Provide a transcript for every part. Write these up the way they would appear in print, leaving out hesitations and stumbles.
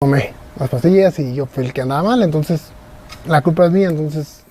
Tomé las pastillas y yo fui el que andaba mal, entonces la culpa es mía, entonces...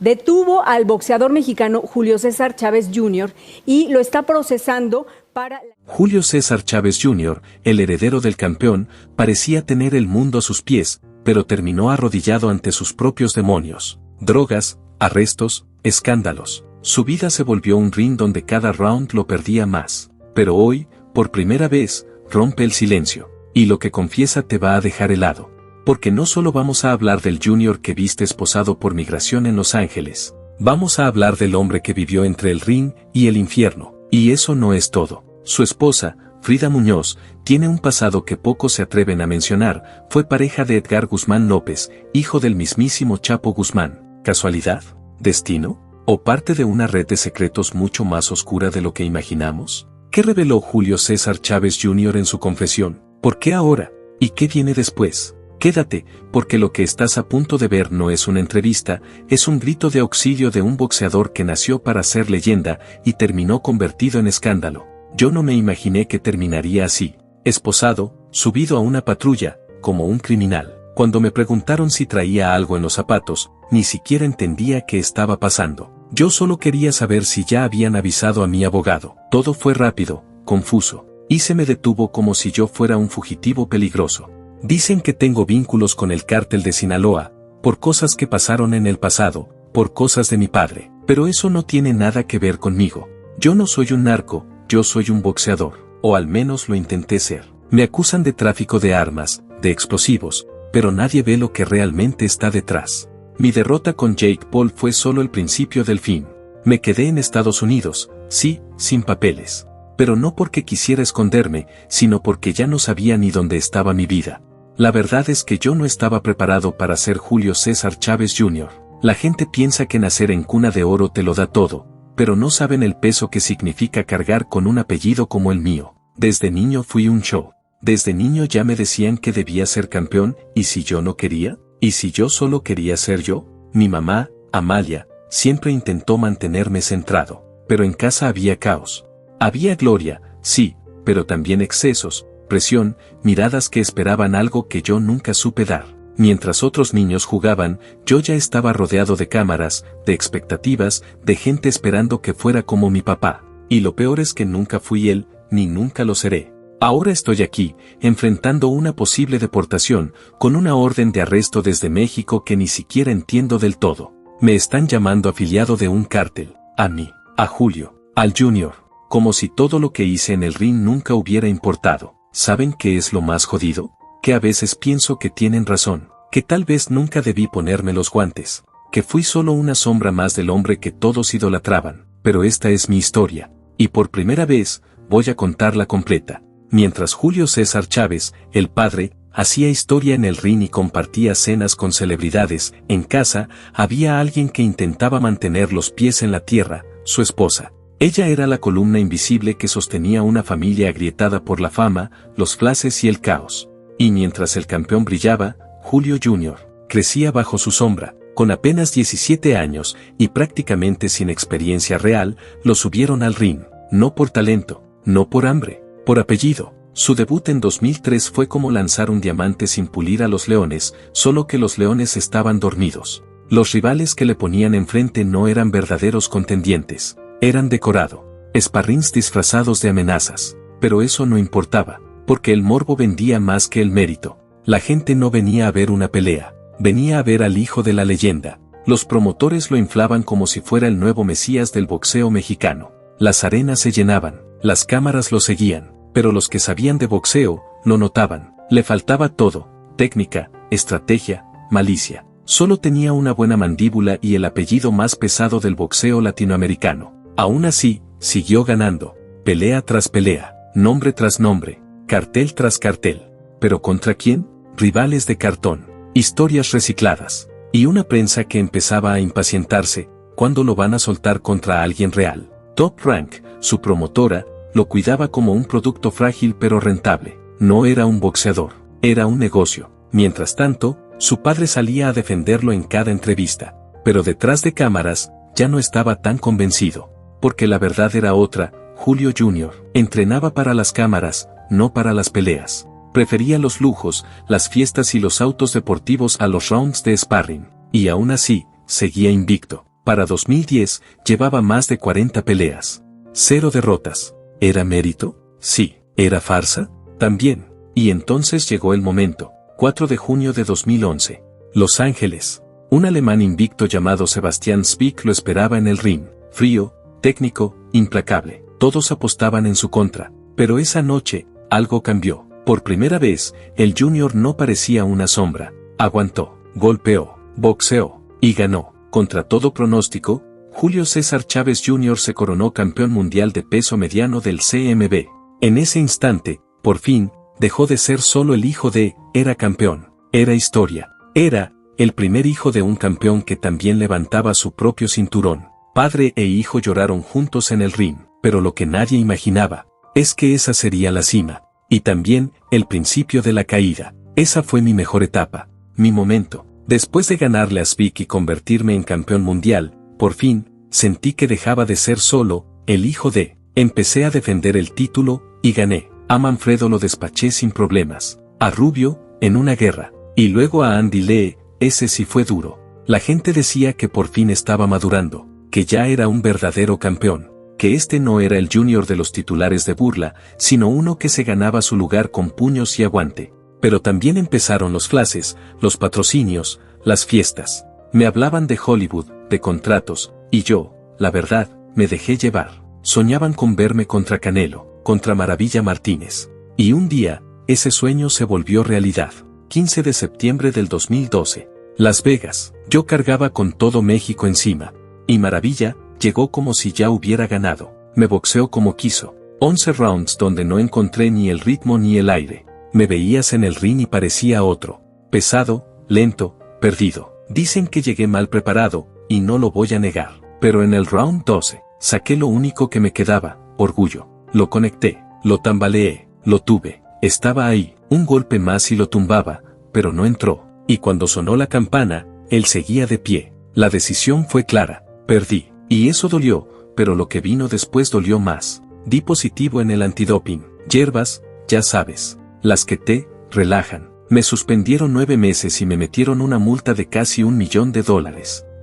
Detuvo al boxeador mexicano Julio César Chávez Jr. y lo está procesando para... Julio César Chávez Jr., el heredero del campeón, parecía tener el mundo a sus pies, pero terminó arrodillado ante sus propios demonios. Drogas, arrestos, escándalos. Su vida se volvió un ring donde cada round lo perdía más. Pero hoy, por primera vez, rompe el silencio. Y lo que confiesa te va a dejar helado. Porque no solo vamos a hablar del Junior que viste esposado por migración en Los Ángeles. Vamos a hablar del hombre que vivió entre el ring y el infierno. Y eso no es todo. Su esposa, Frida Muñoz, tiene un pasado que pocos se atreven a mencionar. Fue pareja de Edgar Guzmán López, hijo del mismísimo Chapo Guzmán. ¿Casualidad? ¿Destino? ¿O parte de una red de secretos mucho más oscura de lo que imaginamos? ¿Qué reveló Julio César Chávez Jr. en su confesión? ¿Por qué ahora? ¿Y qué viene después? Quédate, porque lo que estás a punto de ver no es una entrevista, es un grito de auxilio de un boxeador que nació para ser leyenda y terminó convertido en escándalo. Yo no me imaginé que terminaría así, esposado, subido a una patrulla, como un criminal. Cuando me preguntaron si traía algo en los zapatos, ni siquiera entendía qué estaba pasando. Yo solo quería saber si ya habían avisado a mi abogado. Todo fue rápido, confuso, y se me detuvo como si yo fuera un fugitivo peligroso. Dicen que tengo vínculos con el cártel de Sinaloa, por cosas que pasaron en el pasado, por cosas de mi padre, pero eso no tiene nada que ver conmigo. Yo no soy un narco, yo soy un boxeador, o al menos lo intenté ser. Me acusan de tráfico de armas, de explosivos, pero nadie ve lo que realmente está detrás. Mi derrota con Jake Paul fue solo el principio del fin. Me quedé en Estados Unidos, sí, sin papeles. Pero no porque quisiera esconderme, sino porque ya no sabía ni dónde estaba mi vida. La verdad es que yo no estaba preparado para ser Julio César Chávez Jr. La gente piensa que nacer en cuna de oro te lo da todo, pero no saben el peso que significa cargar con un apellido como el mío. Desde niño fui un show. Desde niño ya me decían que debía ser campeón, ¿y si yo no quería? ¿Y si yo solo quería ser yo? Mi mamá, Amalia, siempre intentó mantenerme centrado, pero en casa había caos. Había gloria, sí, pero también excesos, presión, miradas que esperaban algo que yo nunca supe dar. Mientras otros niños jugaban, yo ya estaba rodeado de cámaras, de expectativas, de gente esperando que fuera como mi papá. Y lo peor es que nunca fui él, ni nunca lo seré. Ahora estoy aquí, enfrentando una posible deportación, con una orden de arresto desde México que ni siquiera entiendo del todo. Me están llamando afiliado de un cártel, a mí, a Julio, al Junior, como si todo lo que hice en el ring nunca hubiera importado. ¿Saben qué es lo más jodido? Que a veces pienso que tienen razón, que tal vez nunca debí ponerme los guantes, que fui solo una sombra más del hombre que todos idolatraban, pero esta es mi historia, y por primera vez, voy a contarla completa. Mientras Julio César Chávez, el padre, hacía historia en el ring y compartía cenas con celebridades, en casa, había alguien que intentaba mantener los pies en la tierra, su esposa. Ella era la columna invisible que sostenía una familia agrietada por la fama, los flashes y el caos. Y mientras el campeón brillaba, Julio Jr. crecía bajo su sombra. Con apenas 17 años, y prácticamente sin experiencia real, lo subieron al ring, no por talento, no por hambre, por apellido. Su debut en 2003 fue como lanzar un diamante sin pulir a los leones, solo que los leones estaban dormidos. Los rivales que le ponían enfrente no eran verdaderos contendientes. Eran decorado, sparrings disfrazados de amenazas, pero eso no importaba, porque el morbo vendía más que el mérito. La gente no venía a ver una pelea, venía a ver al hijo de la leyenda. Los promotores lo inflaban como si fuera el nuevo mesías del boxeo mexicano. Las arenas se llenaban, las cámaras lo seguían, pero los que sabían de boxeo, lo notaban. Le faltaba todo, técnica, estrategia, malicia. Solo tenía una buena mandíbula y el apellido más pesado del boxeo latinoamericano. Aún así, siguió ganando, pelea tras pelea, nombre tras nombre, cartel tras cartel. ¿Pero contra quién? Rivales de cartón, historias recicladas, y una prensa que empezaba a impacientarse. ¿Cuándo lo van a soltar contra alguien real? Top Rank, su promotora, lo cuidaba como un producto frágil pero rentable. No era un boxeador, era un negocio. Mientras tanto, su padre salía a defenderlo en cada entrevista, pero detrás de cámaras, ya no estaba tan convencido. Porque la verdad era otra. Julio Jr. entrenaba para las cámaras, no para las peleas. Prefería los lujos, las fiestas y los autos deportivos a los rounds de sparring. Y aún así, seguía invicto. Para 2010, llevaba más de 40 peleas. 0 derrotas. ¿Era mérito? Sí. ¿Era farsa? También. Y entonces llegó el momento. 4 de junio de 2011. Los Ángeles. Un alemán invicto llamado Sebastian Spiek lo esperaba en el ring. Frío, técnico, implacable. Todos apostaban en su contra. Pero esa noche, algo cambió. Por primera vez, el Junior no parecía una sombra. Aguantó, golpeó, boxeó, y ganó. Contra todo pronóstico, Julio César Chávez Jr. se coronó campeón mundial de peso mediano del CMB. En ese instante, por fin, dejó de ser solo el hijo de, era campeón, era historia, era, el primer hijo de un campeón que también levantaba su propio cinturón. Padre e hijo lloraron juntos en el ring, pero lo que nadie imaginaba, es que esa sería la cima, y también, el principio de la caída. Esa fue mi mejor etapa, mi momento. Después de ganarle a Spiek y convertirme en campeón mundial, por fin, sentí que dejaba de ser solo, el hijo de. Empecé a defender el título, y gané. A Manfredo lo despaché sin problemas. A Rubio, en una guerra. Y luego a Andy Lee, ese sí fue duro. La gente decía que por fin estaba madurando, que ya era un verdadero campeón, que este no era el Junior de los titulares de burla, sino uno que se ganaba su lugar con puños y aguante. Pero también empezaron los flashes, los patrocinios, las fiestas. Me hablaban de Hollywood, de contratos, y yo, la verdad, me dejé llevar. Soñaban con verme contra Canelo, contra Maravilla Martínez. Y un día, ese sueño se volvió realidad. 15 de septiembre del 2012. Las Vegas. Yo cargaba con todo México encima. Y Maravilla, llegó como si ya hubiera ganado. Me boxeó como quiso. 11 rounds donde no encontré ni el ritmo ni el aire. Me veías en el ring y parecía otro. Pesado, lento, perdido. Dicen que llegué mal preparado, y no lo voy a negar. Pero en el round 12, saqué lo único que me quedaba, orgullo. Lo conecté, lo tambaleé, lo tuve. Estaba ahí, un golpe más y lo tumbaba, pero no entró. Y cuando sonó la campana, él seguía de pie. La decisión fue clara, perdí. Y eso dolió, pero lo que vino después dolió más. Di positivo en el antidoping. Hierbas, ya sabes. Las que te relajan. Me suspendieron 9 meses y me metieron una multa de casi $1 millón.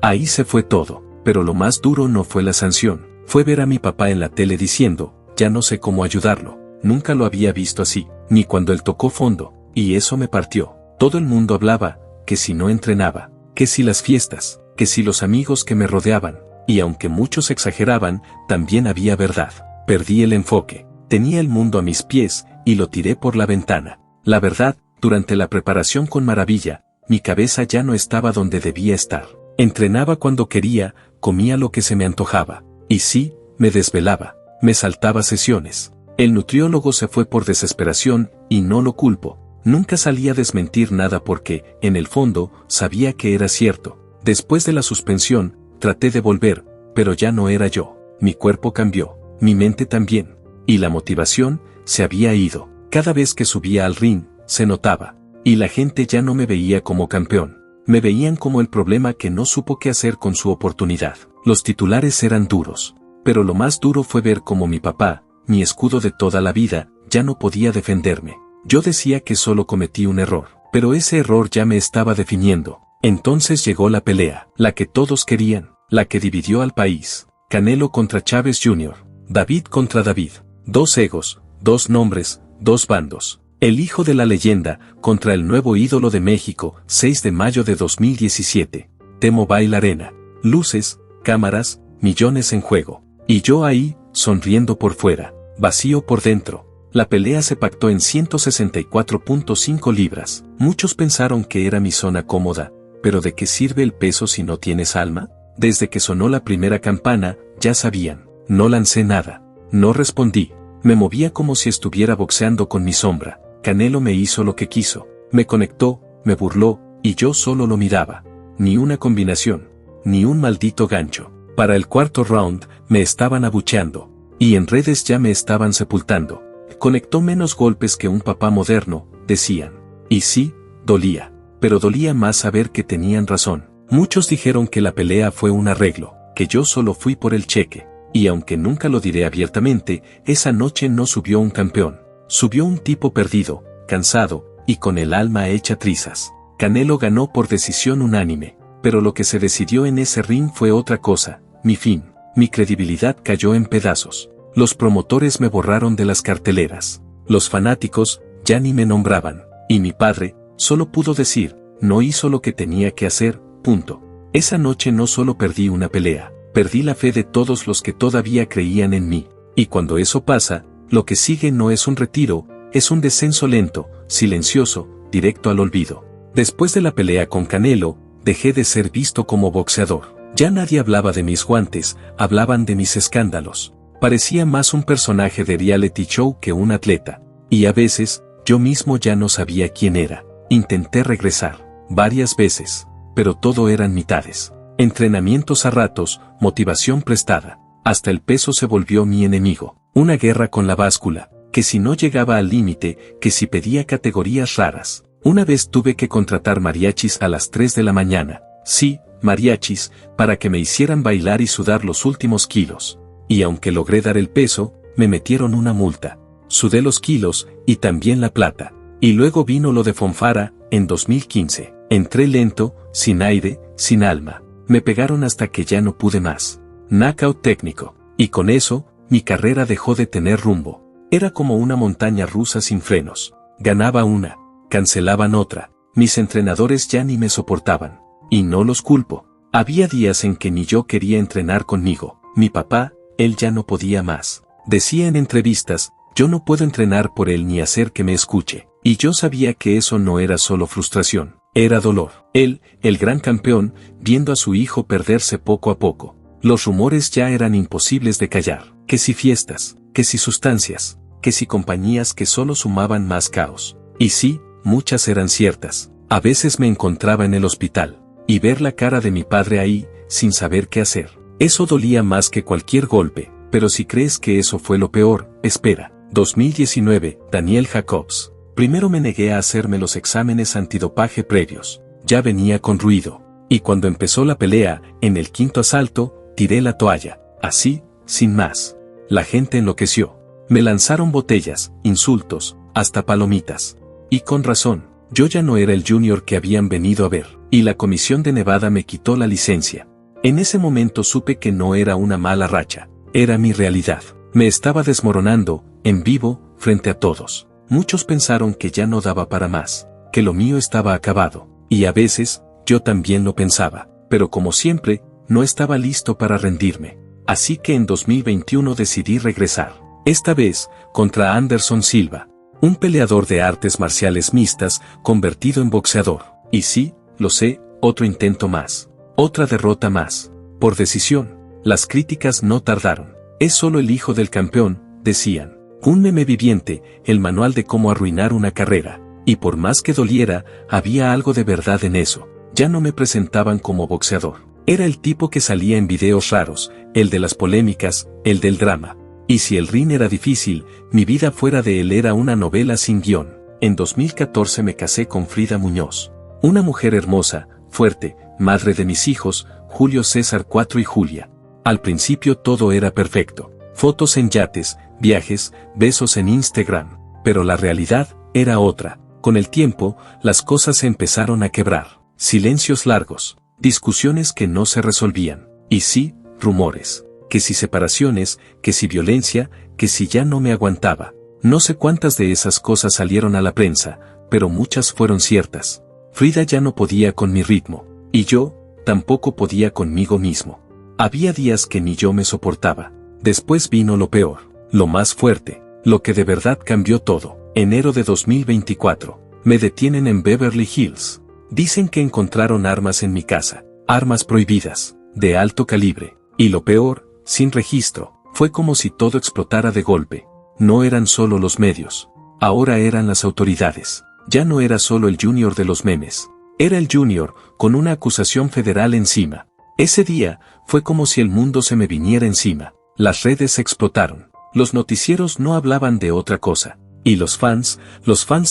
Ahí se fue todo, pero lo más duro no fue la sanción, fue ver a mi papá en la tele diciendo, ya no sé cómo ayudarlo, nunca lo había visto así, ni cuando él tocó fondo, y eso me partió. Todo el mundo hablaba, que si no entrenaba, que si las fiestas, que si los amigos que me rodeaban, y aunque muchos exageraban, también había verdad. Perdí el enfoque, tenía el mundo a mis pies, y lo tiré por la ventana. La verdad, durante la preparación con Maravilla, mi cabeza ya no estaba donde debía estar. Entrenaba cuando quería, comía lo que se me antojaba. Y sí, me desvelaba, me saltaba sesiones. El nutriólogo se fue por desesperación, y no lo culpo. Nunca salí a desmentir nada porque, en el fondo, sabía que era cierto. Después de la suspensión, traté de volver, pero ya no era yo. Mi cuerpo cambió, mi mente también. Y la motivación, se había ido. Cada vez que subía al ring, se notaba. Y la gente ya no me veía como campeón. Me veían como el problema que no supo qué hacer con su oportunidad. Los titulares eran duros. Pero lo más duro fue ver cómo mi papá, mi escudo de toda la vida, ya no podía defenderme. Yo decía que solo cometí un error. Pero ese error ya me estaba definiendo. Entonces llegó la pelea. La que todos querían. La que dividió al país. Canelo contra Chávez Jr. David contra David. 2 egos, 2 nombres, 2 bandos. El hijo de la leyenda, contra el nuevo ídolo de México, 6 de mayo de 2017. T-Mobile Arena. Luces, cámaras, millones en juego. Y yo ahí, sonriendo por fuera, vacío por dentro. La pelea se pactó en 164.5 libras. Muchos pensaron que era mi zona cómoda, pero ¿de qué sirve el peso si no tienes alma? Desde que sonó la primera campana, ya sabían. No lancé nada. No respondí. Me movía como si estuviera boxeando con mi sombra. Canelo me hizo lo que quiso. Me conectó, me burló, y yo solo lo miraba. Ni una combinación. Ni un maldito gancho. Para el cuarto round, me estaban abucheando. Y en redes ya me estaban sepultando. Conectó menos golpes que un papá moderno, decían. Y sí, dolía. Pero dolía más saber que tenían razón. Muchos dijeron que la pelea fue un arreglo, que yo solo fui por el cheque. Y aunque nunca lo diré abiertamente, esa noche no subió un campeón. Subió un tipo perdido, cansado, y con el alma hecha trizas. Canelo ganó por decisión unánime, pero lo que se decidió en ese ring fue otra cosa, mi fin. Mi credibilidad cayó en pedazos. Los promotores me borraron de las carteleras. Los fanáticos ya ni me nombraban. Y mi padre solo pudo decir, no hizo lo que tenía que hacer, punto. Esa noche no solo perdí una pelea, perdí la fe de todos los que todavía creían en mí. Y cuando eso pasa, lo que sigue no es un retiro, es un descenso lento, silencioso, directo al olvido. Después de la pelea con Canelo, dejé de ser visto como boxeador. Ya nadie hablaba de mis guantes, hablaban de mis escándalos. Parecía más un personaje de reality show que un atleta. Y a veces, yo mismo ya no sabía quién era. Intenté regresar, varias veces, pero todo eran mitades. Entrenamientos a ratos, motivación prestada. Hasta el peso se volvió mi enemigo. Una guerra con la báscula, que si no llegaba al límite, que si pedía categorías raras. Una vez tuve que contratar mariachis a las 3 de la mañana. Sí, mariachis, para que me hicieran bailar y sudar los últimos kilos. Y aunque logré dar el peso, me metieron una multa. Sudé los kilos, y también la plata. Y luego vino lo de Fonfara, en 2015. Entré lento, sin aire, sin alma. Me pegaron hasta que ya no pude más. Knockout técnico. Y con eso, mi carrera dejó de tener rumbo. Era como una montaña rusa sin frenos. Ganaba una, cancelaban otra. Mis entrenadores ya ni me soportaban. Y no los culpo. Había días en que ni yo quería entrenar conmigo. Mi papá, él ya no podía más. Decía en entrevistas, yo no puedo entrenar por él ni hacer que me escuche. Y yo sabía que eso no era solo frustración, era dolor. Él, el gran campeón, viendo a su hijo perderse poco a poco. Los rumores ya eran imposibles de callar. Que si fiestas, que si sustancias, que si compañías que solo sumaban más caos. Y sí, muchas eran ciertas. A veces me encontraba en el hospital. Y ver la cara de mi padre ahí, sin saber qué hacer. Eso dolía más que cualquier golpe, pero si crees que eso fue lo peor, espera. 2019, Daniel Jacobs. Primero me negué a hacerme los exámenes antidopaje previos. Ya venía con ruido. Y cuando empezó la pelea, en el 5º asalto, tiré la toalla. Así, sin más. La gente enloqueció. Me lanzaron botellas, insultos, hasta palomitas. Y con razón, yo ya no era el junior que habían venido a ver. Y la Comisión de Nevada me quitó la licencia. En ese momento supe que no era una mala racha. Era mi realidad. Me estaba desmoronando, en vivo, frente a todos. Muchos pensaron que ya no daba para más, que lo mío estaba acabado. Y a veces, yo también lo pensaba. Pero como siempre, no estaba listo para rendirme. Así que en 2021 decidí regresar. Esta vez, contra Anderson Silva. Un peleador de artes marciales mixtas, convertido en boxeador. Y sí, lo sé, otro intento más. Otra derrota más. Por decisión. Las críticas no tardaron. Es solo el hijo del campeón, decían. Un meme viviente, el manual de cómo arruinar una carrera. Y por más que doliera, había algo de verdad en eso. Ya no me presentaban como boxeador. Era el tipo que salía en videos raros, el de las polémicas, el del drama. Y si el ring era difícil, mi vida fuera de él era una novela sin guión. En 2014 me casé con Frida Muñoz. Una mujer hermosa, fuerte, madre de mis hijos, Julio César 4 y Julia. Al principio todo era perfecto. Fotos en yates, viajes, besos en Instagram. Pero la realidad era otra. Con el tiempo, las cosas se empezaron a quebrar. Silencios largos. Discusiones que no se resolvían. Y sí, rumores. Que si separaciones, que si violencia, que si ya no me aguantaba. No sé cuántas de esas cosas salieron a la prensa, pero muchas fueron ciertas. Frida ya no podía con mi ritmo. Y yo, tampoco podía conmigo mismo. Había días que ni yo me soportaba. Después vino lo peor, lo más fuerte, lo que de verdad cambió todo. Enero de 2024. Me detienen en Beverly Hills. Dicen que encontraron armas en mi casa, armas prohibidas, de alto calibre. Y lo peor, sin registro. Fue como si todo explotara de golpe. No eran solo los medios. Ahora eran las autoridades. Ya no era solo el junior de los memes. Era el junior, con una acusación federal encima. Ese día, fue como si el mundo se me viniera encima. Las redes explotaron. Los noticieros no hablaban de otra cosa. Y los fans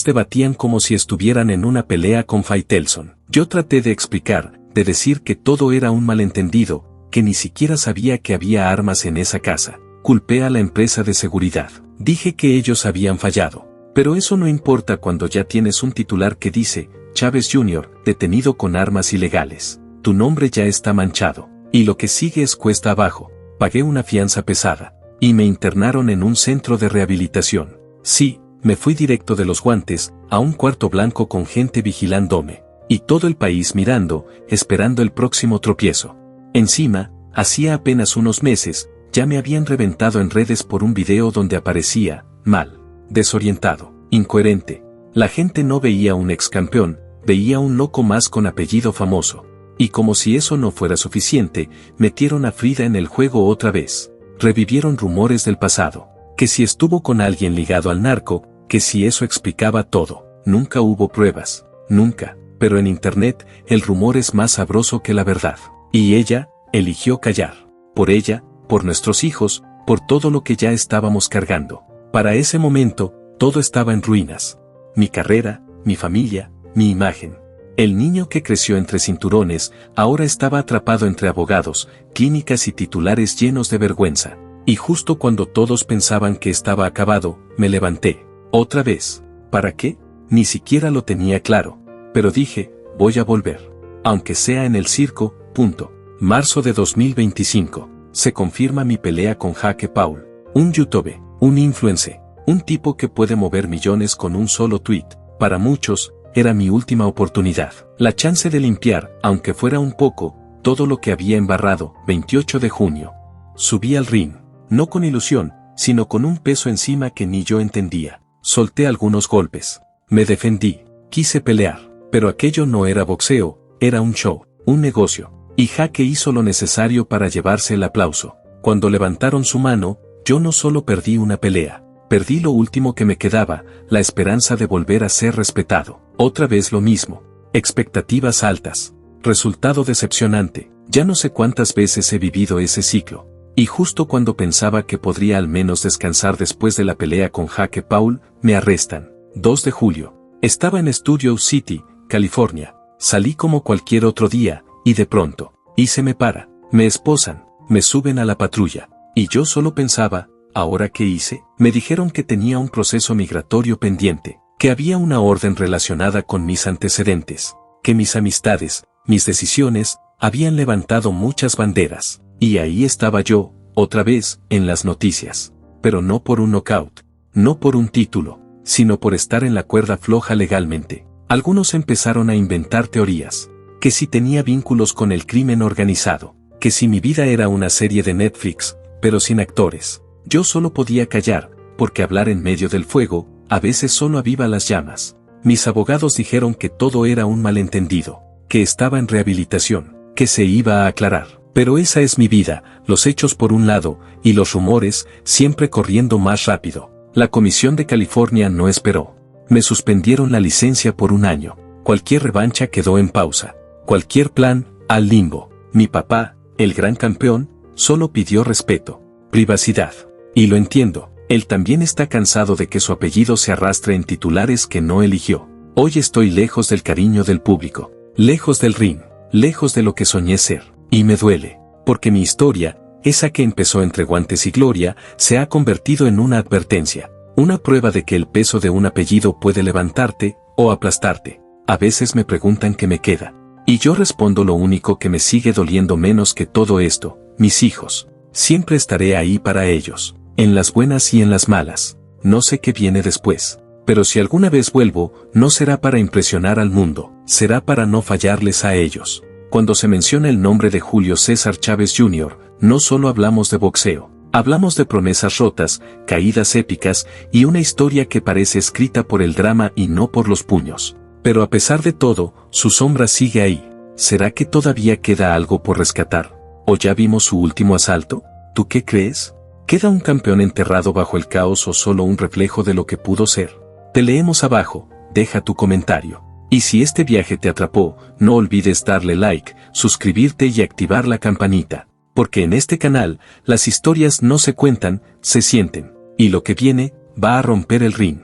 debatían como si estuvieran en una pelea con Faitelson. Yo traté de explicar, de decir que todo era un malentendido, que ni siquiera sabía que había armas en esa casa. Culpé a la empresa de seguridad. Dije que ellos habían fallado. Pero eso no importa cuando ya tienes un titular que dice, Chávez Jr., detenido con armas ilegales. Tu nombre ya está manchado. Y lo que sigue es cuesta abajo. Pagué una fianza pesada. Y me internaron en un centro de rehabilitación. Sí, me fui directo de los guantes, a un cuarto blanco con gente vigilándome. Y todo el país mirando, esperando el próximo tropiezo. Encima, hacía apenas unos meses, ya me habían reventado en redes por un video donde aparecía, mal, desorientado, incoherente. La gente no veía un ex campeón, veía un loco más con apellido famoso. Y como si eso no fuera suficiente, metieron a Frida en el juego otra vez. Revivieron rumores del pasado. Que si estuvo con alguien ligado al narco, que si eso explicaba todo. Nunca hubo pruebas. Nunca. Pero en internet, el rumor es más sabroso que la verdad. Y ella, eligió callar. Por ella, por nuestros hijos, por todo lo que ya estábamos cargando. Para ese momento, todo estaba en ruinas. Mi carrera, mi familia, mi imagen. El niño que creció entre cinturones, ahora estaba atrapado entre abogados, clínicas y titulares llenos de vergüenza. Y justo cuando todos pensaban que estaba acabado, me levanté. Otra vez. ¿Para qué? Ni siquiera lo tenía claro. Pero dije, voy a volver. Aunque sea en el circo, punto. Marzo de 2025. Se confirma mi pelea con Jake Paul. Un youtuber, un influencer, un tipo que puede mover millones con un solo tweet. Para muchos, era mi última oportunidad. La chance de limpiar, aunque fuera un poco, todo lo que había embarrado. 28 de junio. Subí al ring. No con ilusión, sino con un peso encima que ni yo entendía. Solté algunos golpes. Me defendí. Quise pelear. Pero aquello no era boxeo, era un show, un negocio. Y Jake hizo lo necesario para llevarse el aplauso. Cuando levantaron su mano, yo no solo perdí una pelea. Perdí lo último que me quedaba, la esperanza de volver a ser respetado. Otra vez lo mismo. Expectativas altas. Resultado decepcionante. Ya no sé cuántas veces he vivido ese ciclo. Y justo cuando pensaba que podría al menos descansar después de la pelea con Jake Paul, me arrestan. 2 de julio. Estaba en Studio City, California. Salí como cualquier otro día, y de pronto, se me para. Me esposan, me suben a la patrulla. Y yo solo pensaba, ¿ahora qué hice? Me dijeron que tenía un proceso migratorio pendiente, que había una orden relacionada con mis antecedentes, que mis amistades, mis decisiones, habían levantado muchas banderas. Y ahí estaba yo, otra vez, en las noticias. Pero no por un knockout, no por un título, sino por estar en la cuerda floja legalmente. Algunos empezaron a inventar teorías. Que si tenía vínculos con el crimen organizado, que si mi vida era una serie de Netflix, pero sin actores. Yo solo podía callar, porque hablar en medio del fuego, a veces solo aviva las llamas. Mis abogados dijeron que todo era un malentendido, que estaba en rehabilitación, que se iba a aclarar. Pero esa es mi vida, los hechos por un lado, y los rumores, siempre corriendo más rápido. La Comisión de California no esperó. Me suspendieron la licencia por un año. Cualquier revancha quedó en pausa. Cualquier plan, al limbo. Mi papá, el gran campeón, solo pidió respeto, privacidad. Y lo entiendo, él también está cansado de que su apellido se arrastre en titulares que no eligió. Hoy estoy lejos del cariño del público, lejos del ring, lejos de lo que soñé ser. Y me duele, porque mi historia, esa que empezó entre guantes y gloria, se ha convertido en una advertencia. Una prueba de que el peso de un apellido puede levantarte, o aplastarte. A veces me preguntan qué me queda. Y yo respondo lo único que me sigue doliendo menos que todo esto, mis hijos. Siempre estaré ahí para ellos, en las buenas y en las malas. No sé qué viene después. Pero si alguna vez vuelvo, no será para impresionar al mundo, será para no fallarles a ellos. Cuando se menciona el nombre de Julio César Chávez Jr., no solo hablamos de boxeo. Hablamos de promesas rotas, caídas épicas, y una historia que parece escrita por el drama y no por los puños. Pero a pesar de todo, su sombra sigue ahí. ¿Será que todavía queda algo por rescatar? ¿O ya vimos su último asalto? ¿Tú qué crees? ¿Queda un campeón enterrado bajo el caos o solo un reflejo de lo que pudo ser? Te leemos abajo, deja tu comentario. Y si este viaje te atrapó, no olvides darle like, suscribirte y activar la campanita. Porque en este canal, las historias no se cuentan, se sienten. Y lo que viene, va a romper el ring.